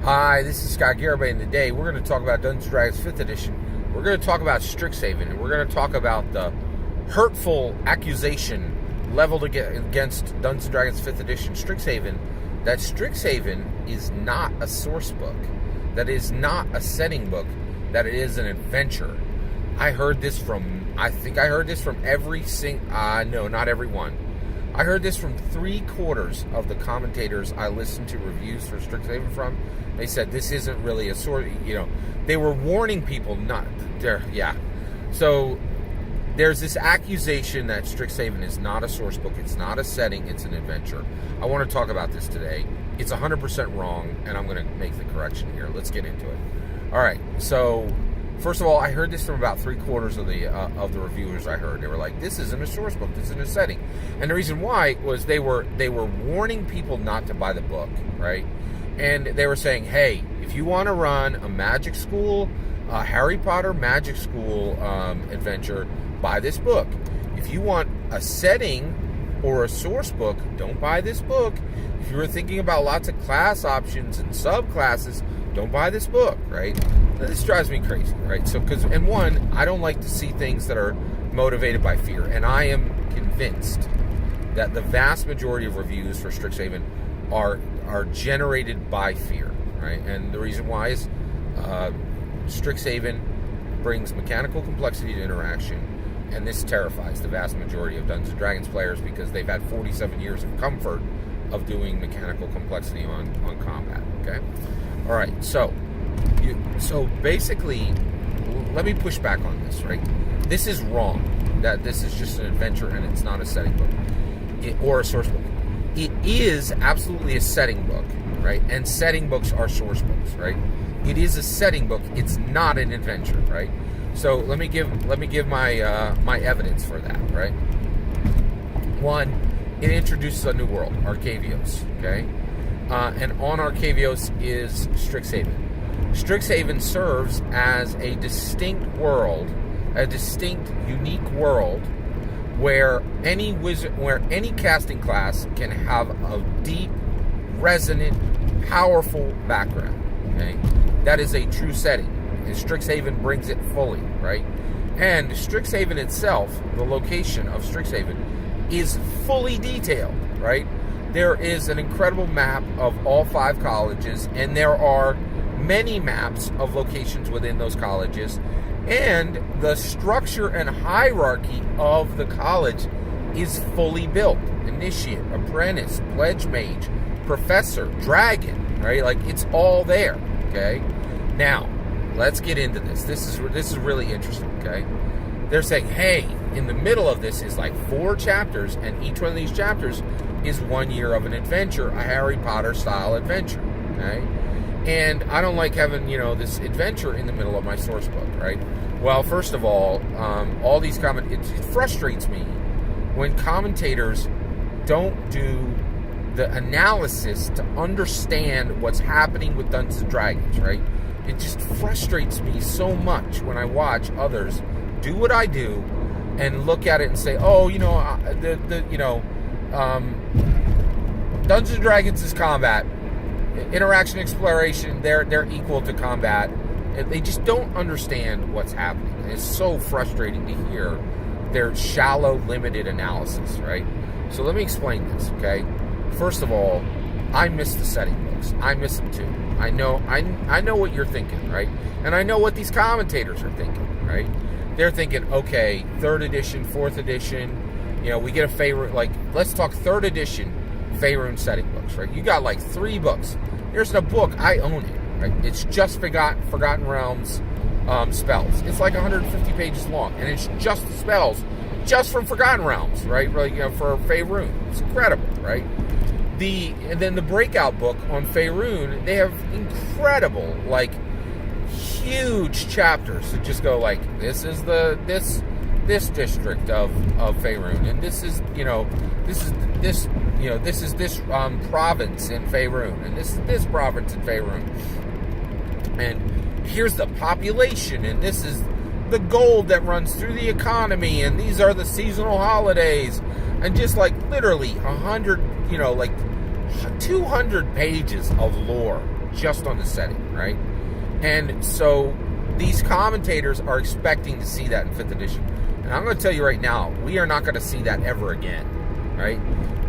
Hi, this is Scott Garibay, and today we're going to talk about Dungeons & Dragons 5th Edition. We're going to talk about Strixhaven, and we're going to talk about the hurtful accusation leveled against Dungeons & Dragons 5th Edition Strixhaven, that Strixhaven is not a source book, that is not a setting book, that it is an adventure. I heard this from every no, not everyone. I heard this from 3/4 of the commentators I listened to reviews for Strixhaven from. They said this isn't really a source, they were warning people not there. Yeah. So there's this accusation that Strixhaven is not a source book, it's not a setting, it's an adventure. I want to talk about this today. It's 100% wrong, and I'm going to make the correction here. Let's get into it. All right. So first of all, I heard this from about 3/4 of the reviewers I heard. They were like, this isn't a source book, this isn't a setting. And the reason why was they were warning people not to buy the book, right? And they were saying, hey, if you want to run a magic school, a Harry Potter magic school adventure, buy this book. If you want a setting or a source book, don't buy this book. If you were thinking about lots of class options and subclasses, don't buy this book, right? Now, this drives me crazy, right? So, I don't like to see things that are motivated by fear, and I am convinced that the vast majority of reviews for Strixhaven are generated by fear, right? And the reason why is Strixhaven brings mechanical complexity to interaction, and this terrifies the vast majority of Dungeons & Dragons players because they've had 47 years of comfort of doing mechanical complexity on combat, okay? All right, so basically, let me push back on this, right? This is wrong, that this is just an adventure and it's not a setting book or a source book. It is absolutely a setting book, right? And setting books are source books, right? It is a setting book. It's not an adventure, right? So let me give my my evidence for that, right? One, it introduces a new world, Arcavios, okay? And on Arcavios is Strixhaven. Strixhaven serves as a distinct world, a distinct, unique world where any casting class can have a deep, resonant, powerful background. Okay, that is a true setting, and Strixhaven brings it fully, right? And Strixhaven itself, the location of Strixhaven, is fully detailed, right? There is an incredible map of all 5 colleges, and there are many maps of locations within those colleges, and the structure and hierarchy of the college is fully built. Initiate, apprentice, pledge mage, professor, dragon, right? Like, it's all there, okay? Now, let's get into this. This is really interesting, okay? They're saying, hey, in the middle of this is like 4 chapters, and each one of these chapters is 1 year of an adventure, a Harry Potter style adventure, okay? And I don't like having, this adventure in the middle of my source book, right? Well, first of all these it frustrates me when commentators don't do the analysis to understand what's happening with Dungeons & Dragons, right? It just frustrates me so much when I watch others do what I do and look at it and say, oh, Dungeons & Dragons is combat. Interaction, exploration, they're equal to combat. They just don't understand what's happening. And it's so frustrating to hear their shallow, limited analysis, right? So let me explain this, okay? First of all, I miss the setting books. I miss them too. I know what you're thinking, right? And I know what these commentators are thinking, right? They're thinking, okay, 3rd edition, 4th edition, we get a favorite, like, let's talk 3rd edition Faerun setting books, right? You got like 3 books. There's a book, I own it, right? It's just Forgotten Realms spells. It's like 150 pages long, and it's just spells, just from Forgotten Realms, right? For Faerun. It's incredible, right? And then the breakout book on Faerun, they have incredible, like, huge chapters that just go like, this is this district of Faerun, and this is this province in Faerun, and this province in Faerun, and here's the population, and this is the gold that runs through the economy, and these are the seasonal holidays, and just like literally 100, 200 pages of lore just on the setting, right? And so these commentators are expecting to see that in 5th edition. And I'm going to tell you right now, we are not going to see that ever again, right?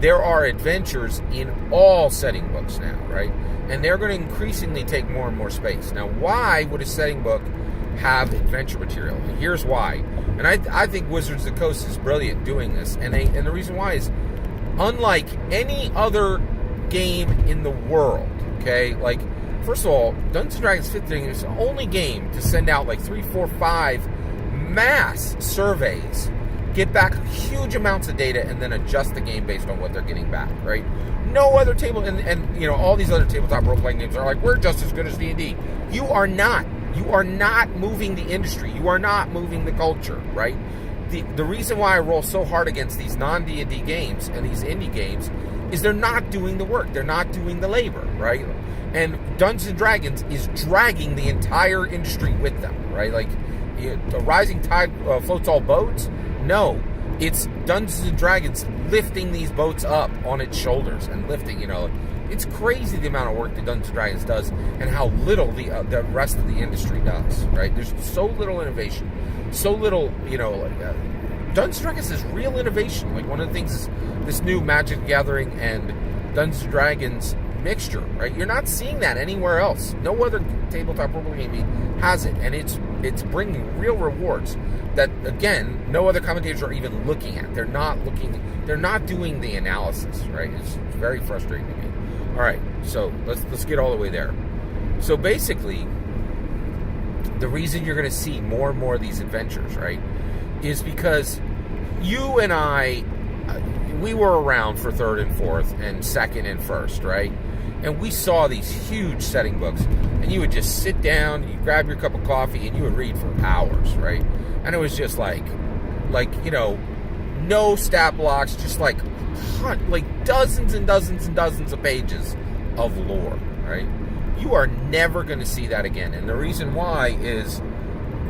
There are adventures in all setting books now, right? And they're going to increasingly take more and more space. Now, why would a setting book have adventure material? And here's why. And I think Wizards of the Coast is brilliant doing this. And the reason why is, unlike any other game in the world, okay? Like, first of all, Dungeons & Dragons 5th edition is the only game to send out like 3, 4, 5 mass surveys, get back huge amounts of data, and then adjust the game based on what they're getting back, right? No other table, and you know, all these other tabletop role-playing games are like, we're just as good as D&D. You are not. You are not moving the industry. You are not moving the culture, right? The reason why I roll so hard against these non-D&D games and these indie games is they're not doing the work. They're not doing the labor, right? And Dungeons & Dragons is dragging the entire industry with them, right? Like, the rising tide floats all boats? No. It's Dungeons & Dragons lifting these boats up on its shoulders and lifting, you know. It's crazy the amount of work that Dungeons & Dragons does and how little the rest of the industry does, right? There's so little innovation. So little, you know, like, Dungeons & Dragons is real innovation. Like, one of the things is this new Magic the Gathering and Dungeons & Dragons mixture, right? You're not seeing that anywhere else. No other tabletop role-playing game has it, and it's bringing real rewards that, again, no other commentators are even looking at. They're not doing the analysis, right? It's very frustrating to me. All right, so let's get all the way there. So basically, the reason you're going to see more and more of these adventures, right, is because you and I, we were around for 3rd and 4th and 2nd and 1st, right? And we saw these huge setting books, and you would just sit down, you grab your cup of coffee, and you would read for hours, right? And it was just like you know, no stat blocks, just like dozens and dozens and dozens of pages of lore, right? You are never going to see that again. And the reason why is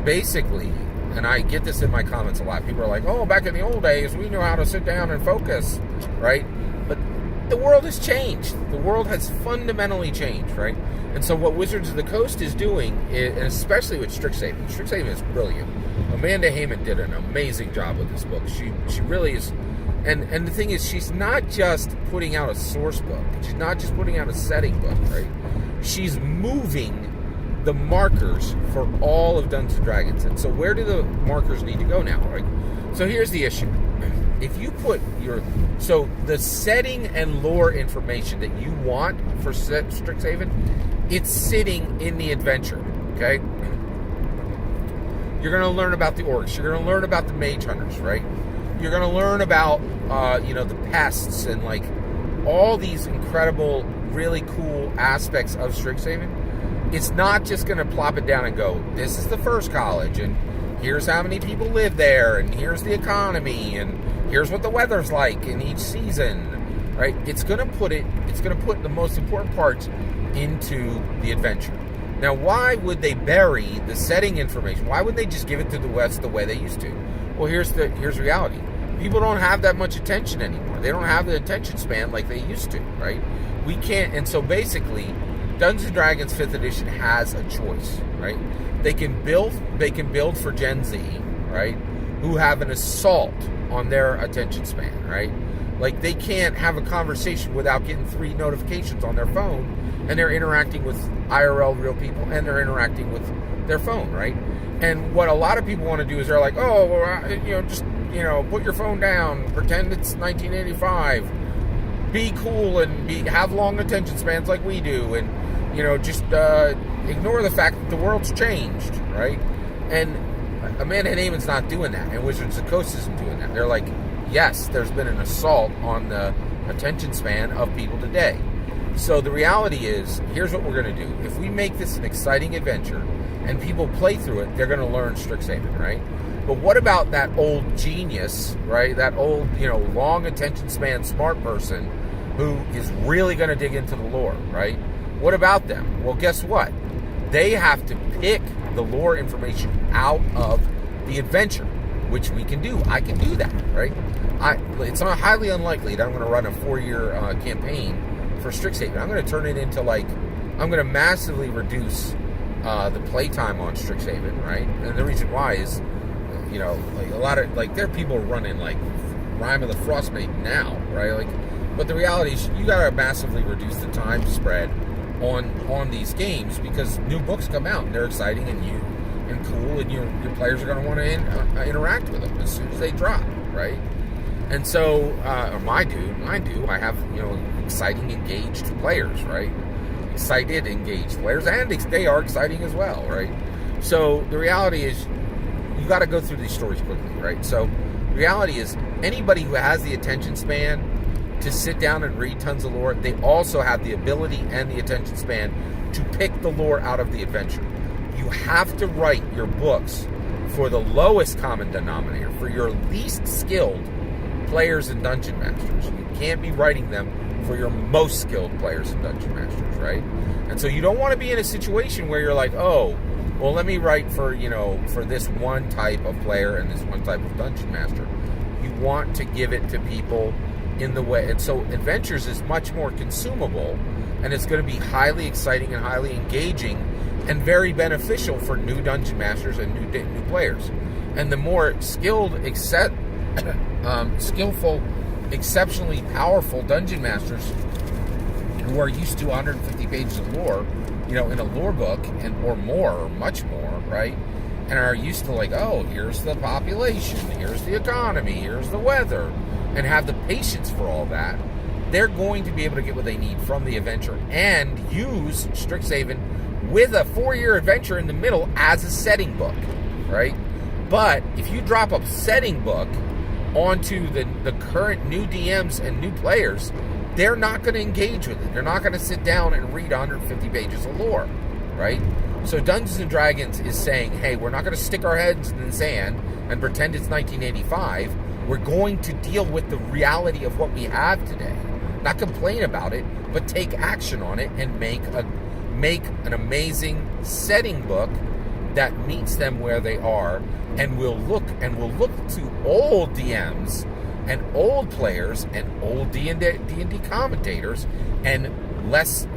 basically, and I get this in my comments a lot, people are like, oh, back in the old days, we knew how to sit down and focus, right? But the world has changed. The world has fundamentally changed, right? And so what Wizards of the Coast is doing, and especially with Strixhaven is brilliant. Amanda Heyman did an amazing job with this book. She really is. And the thing is, she's not just putting out a source book. She's not just putting out a setting book, right? She's moving the markers for all of Dungeons & Dragons. And so where do the markers need to go now, right? So here's the issue. If you put so the setting and lore information that you want for Strixhaven, it's sitting in the adventure, okay? You're going to learn about the orcs. You're going to learn about the mage hunters, right? You're going to learn about, the pests and, like, all these incredible, really cool aspects of Strixhaven. It's not just going to plop it down and go, this is the first college, and here's how many people live there, and here's the economy, and here's what the weather's like in each season, right? It's going to put the most important parts into the adventure. Now, why would they bury the setting information? Why would they just give it to the West the way they used to? Well, here's reality. People don't have that much attention anymore. They don't have the attention span like they used to, right? We can't, and so basically, Dungeons & Dragons 5th edition has a choice, right? They can build for Gen Z, right, who have an assault on their attention span, right? Like, they can't have a conversation without getting 3 notifications on their phone, and they're interacting with IRL real people, and they're interacting with their phone, right? And what a lot of people want to do is they're like, oh, well, just put your phone down, pretend it's 1985, be cool and have long attention spans like we do, and just ignore the fact that the world's changed, right? And Amanda Heyman's not doing that, and Wizards of the Coast isn't doing that. They're like, yes, there's been an assault on the attention span of people today. So the reality is, here's what we're going to do. If we make this an exciting adventure and people play through it, they're going to learn Strixhaven, right? But what about that old genius, right? That old, long attention span smart person who is really going to dig into the lore, right? What about them? Well, guess what? They have to pick the lore information out of the adventure, which we can do. I can do that, right? It's not highly unlikely that I'm going to run a 4-year campaign for Strixhaven. I'm going to turn it into like I'm going to massively reduce the playtime on Strixhaven, right? And the reason why is, like a lot of, like, there are people running like Rime of the Frostmaiden now, right? Like, but the reality is you got to massively reduce the time spread on these games, because new books come out and they're exciting and new and cool, and your players are going to want to interact with them as soon as they drop, right? And so, or mine do. I have, exciting, engaged players, right? Excited, engaged players, and they are exciting as well, right? So the reality is, you got to go through these stories quickly, right? So the reality is, anybody who has the attention span to sit down and read tons of lore, they also have the ability and the attention span to pick the lore out of the adventure. You have to write your books for the lowest common denominator, for your least skilled players and dungeon masters. You can't be writing them for your most skilled players and dungeon masters, right? And so you don't want to be in a situation where you're like, oh, well, let me write for, for this one type of player and this one type of dungeon master. You want to give it to people in the way. And so Adventures is much more consumable, and it's going to be highly exciting and highly engaging and very beneficial for new dungeon masters and new players. And the more skilled, skillful, exceptionally powerful dungeon masters who are used to 150 pages of lore, in a lore book, or more, or much more, right? And are used to, like, oh, here's the population, here's the economy, here's the weather, and have the patience for all that, they're going to be able to get what they need from the adventure and use Strixhaven with a 4-year adventure in the middle as a setting book, right? But if you drop a setting book onto the current new DMs and new players, they're not going to engage with it. They're not going to sit down and read 150 pages of lore, right? So Dungeons & Dragons is saying, hey, we're not going to stick our heads in the sand and pretend it's 1985. We're going to deal with the reality of what we have today. Not complain about it, but take action on it and make an amazing setting book that meets them where they are, and we'll look to old DMs and old players and old D&D commentators and less,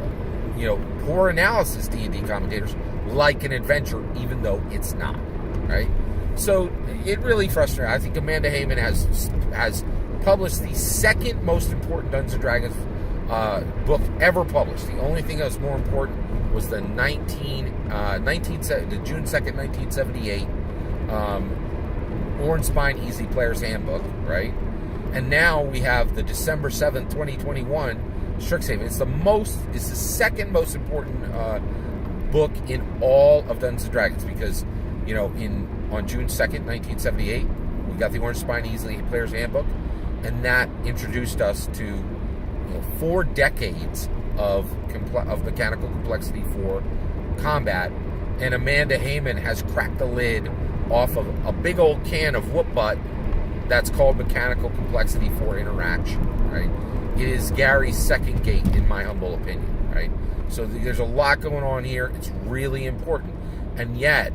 poor analysis D&D commentators like an adventure, even though it's not, right? So it really frustrates. I think Amanda Heyman has published the second most important Dungeons & Dragons book ever published. The only thing that was more important was the June 2nd, 1978 Orange Spine Easy Player's Handbook, right? And now we have the December 7th, 2021 Strixhaven. It's the second most important book in all of Dungeons & Dragons, because, on June 2nd, 1978, we got the Orange Spine Easy Player's Handbook, and that introduced us to 4 decades of mechanical complexity for combat, and Amanda Heyman has cracked the lid off of a big old can of whoop butt that's called mechanical complexity for interaction, right? It is Gary's second gate, in my humble opinion, right? So there's a lot going on here. It's really important, and yet,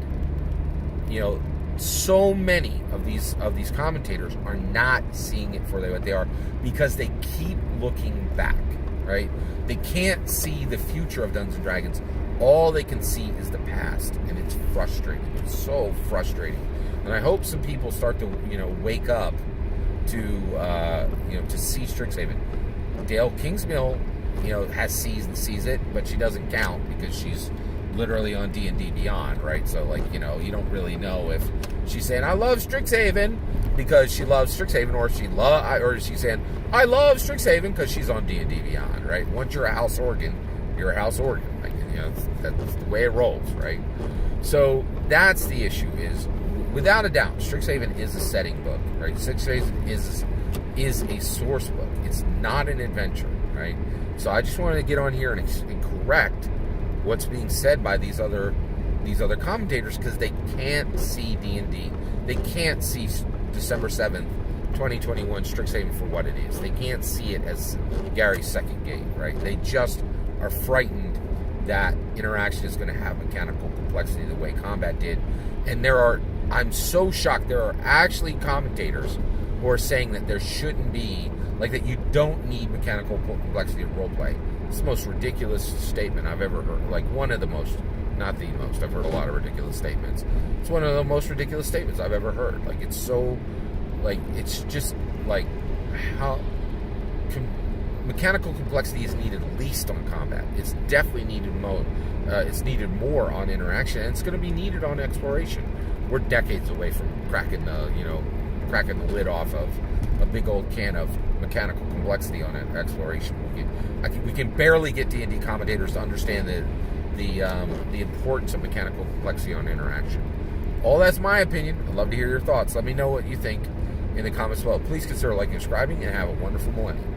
so many of these commentators are not seeing it for what they are, because they keep looking back, right? They can't see the future of Dungeons & Dragons. All they can see is the past, and it's frustrating. It's so frustrating. And I hope some people start to, wake up to see Strixhaven. Dale Kingsmill, sees it, but she doesn't count because she's literally on D&D Beyond, right? So, you don't really know if she's saying, I love Strixhaven because she loves Strixhaven, or she's saying, I love Strixhaven because she's on D&D Beyond, right? Once you're a house organ, you're a house organ. That's the way it rolls, right? So that's the issue, is, without a doubt, Strixhaven is a setting book, right? Strixhaven is a source book. It's not an adventure, right? So I just wanted to get on here and correct what's being said by these other commentators, because they can't see D&D. They can't see December 7th, 2021 Strixhaven for what it is. They can't see it as Gary's second gate, right? They just are frightened that interaction is going to have mechanical complexity the way combat did. And I'm so shocked, there are actually commentators who are saying that there shouldn't be, that you don't need mechanical complexity in roleplay. It's the most ridiculous statement I've ever heard. Like, one of the most, not the most. I've heard a lot of ridiculous statements. It's one of the most ridiculous statements I've ever heard. Like, it's so, like, it's just, like, how mechanical complexity is needed least on combat. It's definitely needed it's needed more on interaction, and it's going to be needed on exploration. We're decades away from cracking the lid off of a big old can of mechanical complexity on exploration. We can barely get D&D commentators to understand the importance of mechanical complexity on interaction. All that's my opinion. I'd love to hear your thoughts. Let me know what you think in the comments below. Please consider liking and subscribing, and have a wonderful millennium.